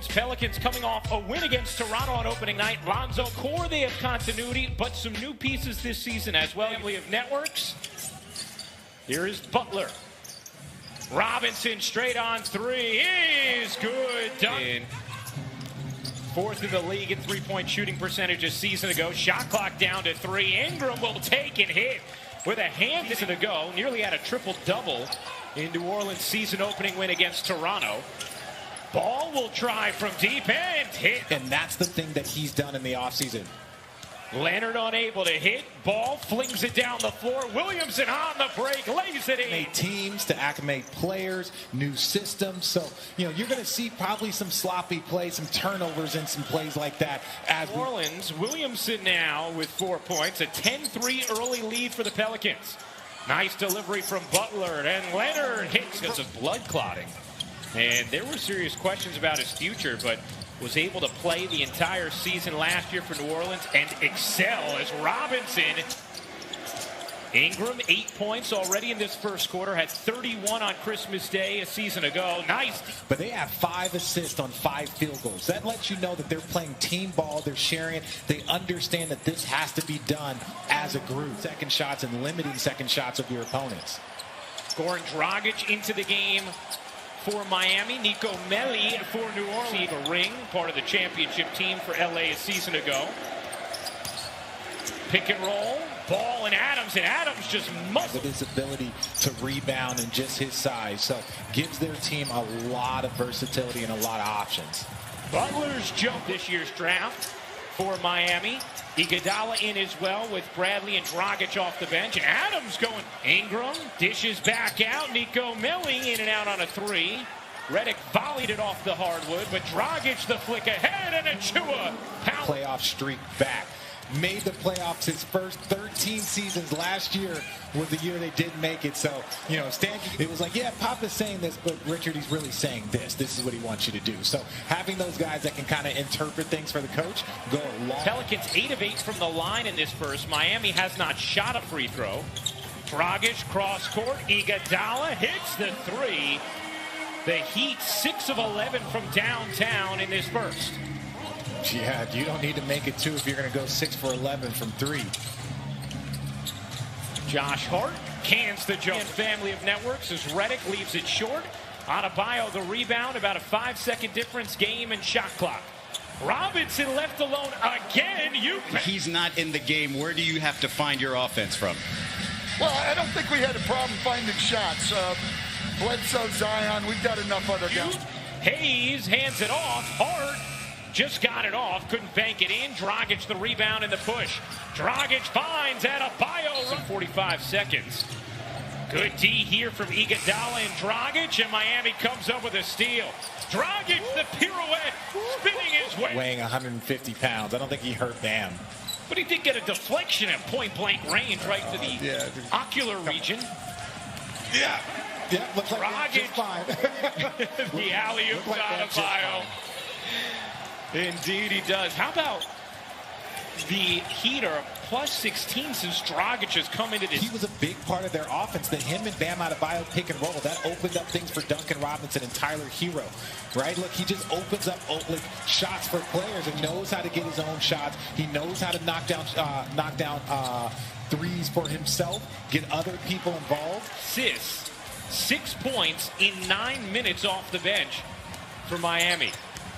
Orleans Pelicans coming off a win against Toronto on opening night. Lonzo core, they have continuity, but some new pieces this season as well. Family of networks. Here is Butler. Robinson straight on three is good. Done. Fourth in the league in three-point shooting percentage a season ago. Shot clock down to 3. Ingram will take and hit with a hand to go. Nearly had a triple-double in New Orleans' season opening win against Toronto. Ball will try from deep end. Hit. And that's the thing that he's done in the offseason. Leonard unable to hit. Ball flings it down the floor. Williamson on the break, lays it in. Teams to acclimate players, new systems. So, you're going to see probably some sloppy plays, some turnovers and some plays like that. As New Orleans, Williamson now with 4 points. A 10-3 early lead for the Pelicans. Nice delivery from Butler, and Leonard hits because of blood clotting. And there were serious questions about his future, but was able to play the entire season last year for New Orleans and excel as Robinson. Ingram, 8 points already in this first quarter, had 31 on Christmas Day a season ago. Nice. But they have 5 assists on 5 field goals. That lets you know that they're playing team ball. They're sharing it. They understand that this has to be done as a group. Second shots and limiting second shots of your opponents. Goran Dragic into the game for Miami. Nico Melli for New Orleans. Received a ring, part of the championship team for LA a season ago. Pick and roll, ball and Adams just must. With his ability to rebound and just his size, so gives their team a lot of versatility and a lot of options. Butler's jump this year's draft for Miami. Iguodala in as well with Bradley and Dragic off the bench. And Adams going. Ingram dishes back out. Nico Melli in and out on a 3. Redick volleyed it off the hardwood, but Dragic the flick ahead and Achiuwa. Playoff streak back. Made the playoffs his first 13 seasons. Last year was the year they didn't make it. So, Stan, it was like, yeah, Papa's saying this, but Richard, he's really saying this. This is what he wants you to do. So having those guys that can kind of interpret things for the coach go a long. Pelicans 8 of 8 from the line in this first. Miami has not shot a free throw. Dragic cross court. Iguodala hits the 3. The Heat 6 of 11 from downtown in this first. Yeah, you don't need to make it 2 if you're going to go 6 for 11 from 3. Josh Hart cans the jump. Family of networks as Redick leaves it short. Adebayo the rebound, about a 5-second difference, game and shot clock. Robinson left alone again. He's not in the game. Where do you have to find your offense from? Well, I don't think we had a problem finding shots. Bledsoe, Zion, we've got enough other guys. Hayes hands it off. Hart just got it off, couldn't bank it in. Dragic the rebound and the push. Dragic finds Adebayo. 45 seconds. Good D here from Iguodala and Dragic, and Miami comes up with a steal. Dragic the pirouette, spinning his way. Weighing 150 pounds. I don't think he hurt Bam. But he did get a deflection at point-blank range right to the ocular region. Yeah, looks like Dragic. fine. The alley-oop to Adebayo. Indeed he does. How about the Heat are plus 16 since Dragic has come into this? He was a big part of their offense. The him and Bam Adebayo pick and roll, that opened up things for Duncan Robinson and Tyler Herro, right? Look, he just opens up shots for players and knows how to get his own shots. He knows how to knock down threes for himself, get other people involved. 6 points in 9 minutes off the bench for Miami.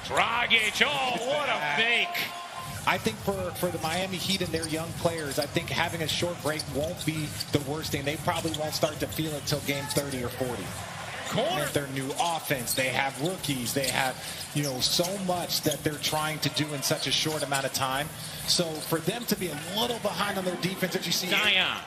Dragic, oh, what a fake. I think for the Miami Heat and their young players, I think having a short break won't be the worst thing. They probably won't start to feel it till game 30 or 40. Corner. Their new offense, they have rookies, they have, so much that they're trying to do in such a short amount of time. So for them to be a little behind on their defense, as you see. Zion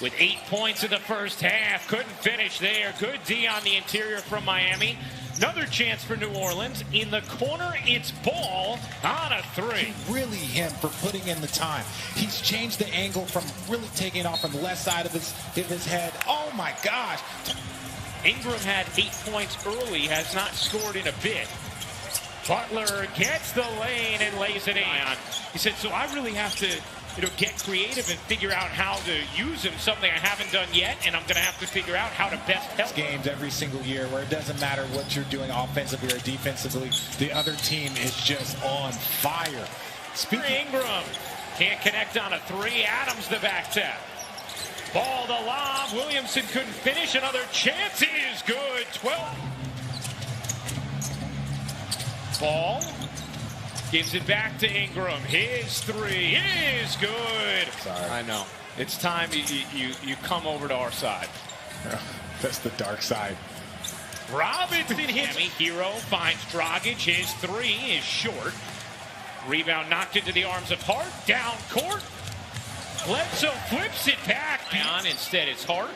with 8 points in the first half. Couldn't finish there. Good D on the interior from Miami. Another chance for New Orleans. In the corner, it's Ball on a 3. Really him for putting in the time. He's changed the angle from really taking it off on the left side of his head. Oh, my gosh. Ingram had 8 points early, has not scored in a bit. Butler gets the lane and lays it in. He said, so I really have to get creative and figure out how to use him, something I haven't done yet, and I'm going to have to figure out how to best help. Games every single year where it doesn't matter what you're doing offensively or defensively, the other team is just on fire. Ingram can't connect on a three. Adams the back tap. Ball to lob. Williamson couldn't finish. Another chance is good. 12. Ball. Gives it back to Ingram. His three is good. Sorry. I know. It's time you come over to our side. That's the dark side. Robinson hits. Herro finds Dragic. His three is short. Rebound knocked into the arms of Hart. Down court. Bledsoe flips it back. Instead, it's Hart.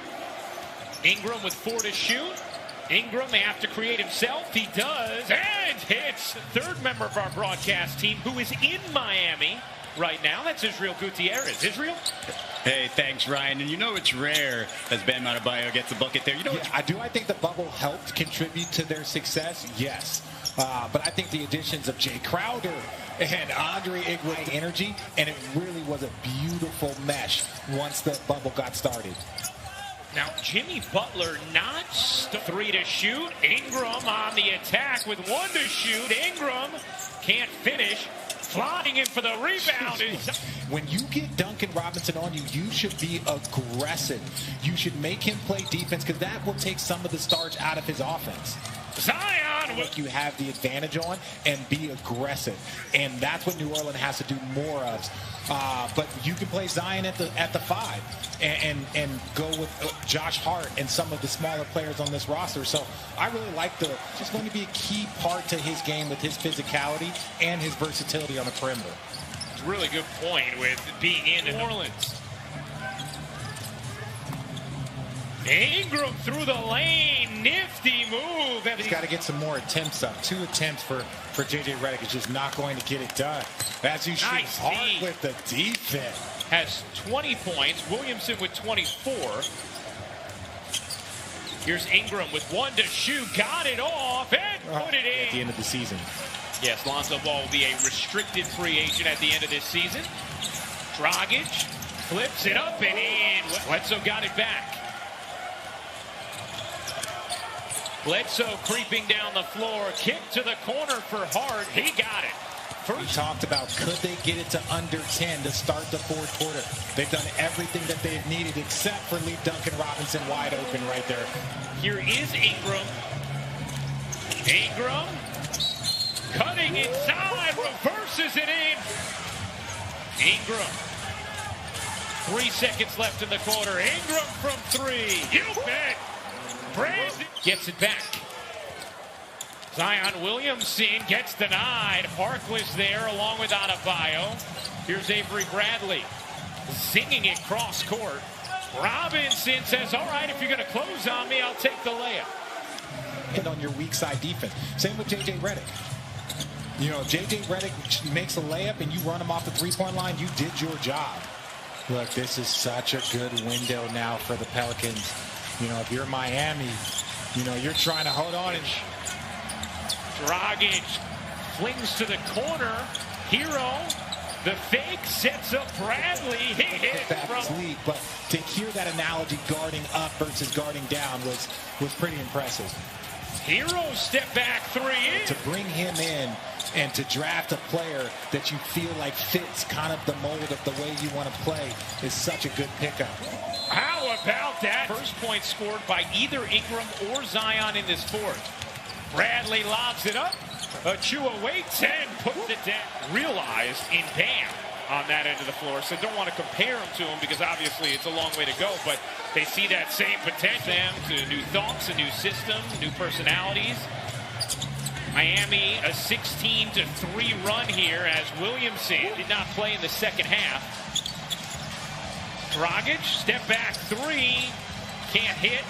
Ingram with 4 to shoot. Ingram may have to create himself. He does, and hits. Third member of our broadcast team who is in Miami right now. That's Israel Gutierrez. Israel? Hey, thanks, Ryan. And you know it's rare as Bam Adebayo gets a bucket there. You know, I think the bubble helped contribute to their success. Yes. But I think the additions of Jay Crowder and Andre Iguodala energy, and it really was a beautiful mesh once the bubble got started. Now, Jimmy Butler not 3 to shoot. Ingram on the attack with 1 to shoot. Ingram can't finish. Flying in for the rebound. When you get Duncan Robinson on you, you should be aggressive. You should make him play defense because that will take some of the starch out of his offense. Zion Look, you have the advantage on and be aggressive, and that's what New Orleans has to do more of. But you can play Zion at the 5 and go with Josh Hart and some of the smaller players on this roster. So I really like just going to be a key part to his game with his physicality and his versatility on the perimeter. It's a really good point with being in New Orleans. Ingram through the lane, nifty move. He's got to get some more attempts up. 2 attempts for J.J. Redick is just not going to get it done. As you shoot, Hart with the defense. Has 20 points. Williamson with 24. Here's Ingram with 1 to shoot. Got it off and put it in. At the end of the season. Yes, Lonzo Ball will be a restricted free agent at the end of this season. Dragic flips it up and in. Bledsoe got it back. Bledsoe creeping down the floor. Kick to the corner for Hart. He got it. We talked about could they get it to under 10 to start the fourth quarter. They've done everything that they've needed except for leave Duncan Robinson wide open right there. Here is Ingram. Ingram cutting inside, reverses it in. Ingram. 3 seconds left in the quarter. Ingram from 3. You bet. Brandon gets it back. Zion Williamson gets denied. Harkless there along with Adebayo. Here's Avery Bradley zinging it cross court. Robinson says, all right, if you're going to close on me, I'll take the layup. Hit on your weak side defense. Same with J.J. Redick. You know, J.J. Redick makes a layup and you run him off the three-point line, you did your job. Look, this is such a good window now for the Pelicans. You know, if you're Miami, you know, you're trying to hold on. And Dragic flings to the corner. Herro, the fake, sets up Bradley. He hit from league, but to hear that analogy, guarding up versus guarding down was pretty impressive. Herro step back 3 in. To bring him in and to draft a player that you feel like fits kind of the mold of the way you want to play is such a good pickup. How about that? First point scored by either Ingram or Zion in this fourth. Bradley lobs it up. Achiuwa waits and puts it down. Realized in Bam on that end of the floor. So don't want to compare him to him because obviously it's a long way to go. But they see that same potential to new thoughts, a new system, new personalities. Miami, a 16-3 run here as Williamson did not play in the second half. Dragic, step back 3, can't hit.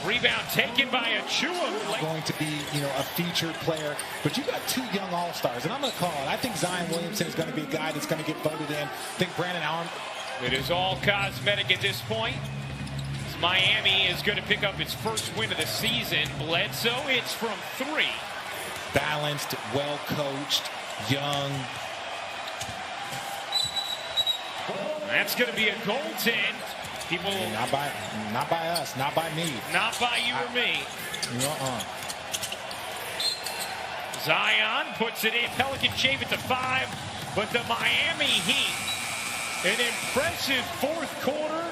Rebound taken by Achiuwa. Going to be, you know, a featured player, but you got 2 young all-stars, and I'm going to call it. I think Zion Williamson is going to be a guy that's going to get voted in. I think Brandon Allen. It is all cosmetic at this point. Miami is going to pick up its first win of the season. Bledsoe, it's from 3. Balanced, well-coached, young. That's going to be a goaltend. People, not by us, not by me. Not by you or me. Zion puts it in. Pelicans shave it to 5, but the Miami Heat, an impressive fourth quarter.